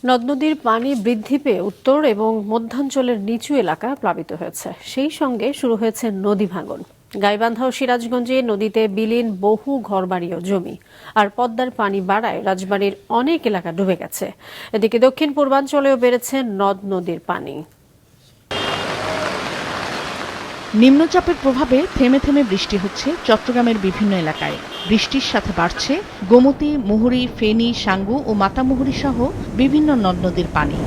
নদ নদীর পানি বৃদ্ধি পেয়ে উত্তর এবং মধ্যাঞ্চলের নিচু এলাকা প্লাবিত হয়েছে। সেই সঙ্গে শুরু হয়েছে নদী ভাঙন। গাইবান্ধা ও সিরাজগঞ্জে নদীতে বিলীন বহু ঘরবাড়ি ও জমি। আর পদ্মার পানি বাড়ায় রাজবাড়ীর অনেক এলাকা ডুবে গেছে। এদিকে দক্ষিণ পূর্বাঞ্চলেও বেড়েছে নদ নদীর পানি। নিম্নচাপের প্রভাবে থেমে থেমে বৃষ্টি হচ্ছে চট্টগ্রামের বিভিন্ন এলাকায়। বৃষ্টির সাথে বাড়ছে গোমতী, মুহুরী, ফেনী, সাঙ্গু ও মাতামুহুরী সহ বিভিন্ন নদ নদীর পানি।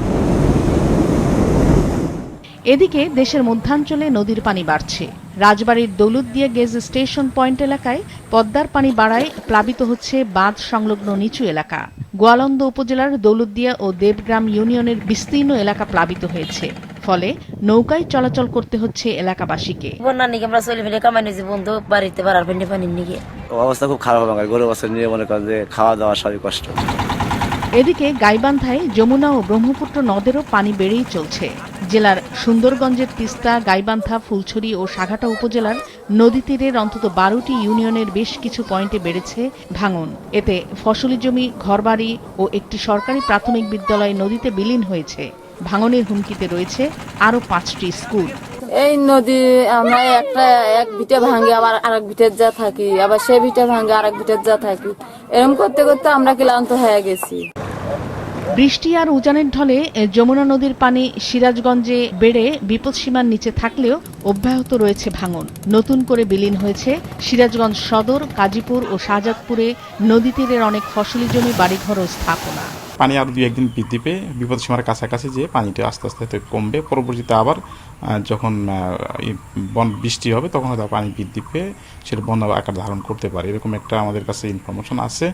এদিকে দেশের মধ্যাঞ্চলে নদীর পানি বাড়ছে। রাজবাড়ীর দৌলতদিয়া গেজ স্টেশন পয়েন্ট এলাকায় পদ্মার পানি বাড়ায় প্লাবিত হচ্ছে বাঁধ সংলগ্ন নিচু এলাকা। গোয়ালন্দ উপজেলার দৌলতদিয়া ও দেবগ্রাম ইউনিয়নের বিস্তীর্ণ এলাকা প্লাবিত হয়েছে। ফলে নৌকায় চলাচল করতে হচ্ছে এলাকাবাসীকে। অবস্থা খুব খারাপ হবে, গরু বাছুর নিয়ে মনে করেন যে খাওয়া দাওয়া সবই কষ্ট। এদিকে গাইবান্ধায় যমুনা ও ব্রহ্মপুত্র নদেরও পানি বেড়েই চলছে। জেলার সুন্দরগঞ্জের তিস্তা, গাইবান্ধা, ফুলছড়ি ও সাঘাটা উপজেলার নদী তীরের অন্তত 12টি ইউনিয়নের বেশ কিছু পয়েন্টে বেড়েছে ভাঙন। এতে ফসলি জমি, ঘরবাড়ি ও একটি সরকারি প্রাথমিক বিদ্যালয় নদীতে বিলীন হয়েছে। ভাঙনের হুমকিতে রয়েছে আরও 5টি স্কুল। এই নদী আমরা এক ভিটে ভাঙে আবার আরেক ভিটের যা থাকি, আবার সে ভিটে ভাঙে আরেক ভিটের যা থাকি, এরকম করতে করতে আমরা ক্লান্ত হয়ে গেছি। বৃষ্টি আর উজানের ঢলে যমুনা নদীর পানি সিরাজগঞ্জে বেড়ে বিপদসীমার নিচে থাকলেও অব্যাহত রয়েছে ভাঙন। নতুন করে বিলীন হয়েছে সিরাজগঞ্জ সদর, কাজীপুর ও শাহজাদপুরে নদী তীরের অনেক ফসলি জমি, বাড়িঘর ও স্থাপনা। পানি আরো 2-1 দিন বৃদ্ধি পেয়ে বিপদসীমার কাছাকাছি যে পানিটা আস্তে আস্তে কমবে। পরবর্তীতে আবার যখন বৃষ্টি হবে তখন হয়তো পানি বৃদ্ধি পেয়ে সেটা বন্যার আকার ধারণ করতে পারে, এরকম একটা আমাদের কাছে ইনফরমেশন আছে।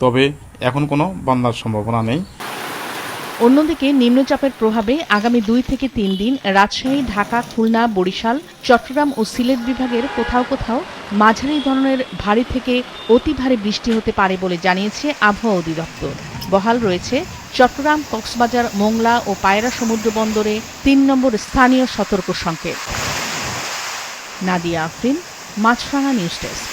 তবে এখন কোনো বন্যার সম্ভাবনা নেই। অন্যদিকে নিম্নচাপের প্রভাবে আগামী 2 থেকে 3 দিন রাজশাহী, ঢাকা, খুলনা, বরিশাল, চট্টগ্রাম ও সিলেট বিভাগের কোথাও কোথাও মাঝারি ধরনের ভারী থেকে অতি ভারী বৃষ্টি হতে পারে বলে জানিয়েছে আবহাওয়া অধিদপ্তর। বহাল রয়েছে চট্টগ্রাম, কক্সবাজার, মোংলা ও পায়রা সমুদ্র বন্দরে 3 নম্বর স্থানীয় সতর্ক সংকেত। নাদিয়া আফরিন, মাছরাঙা নিউজ ডেস্ক।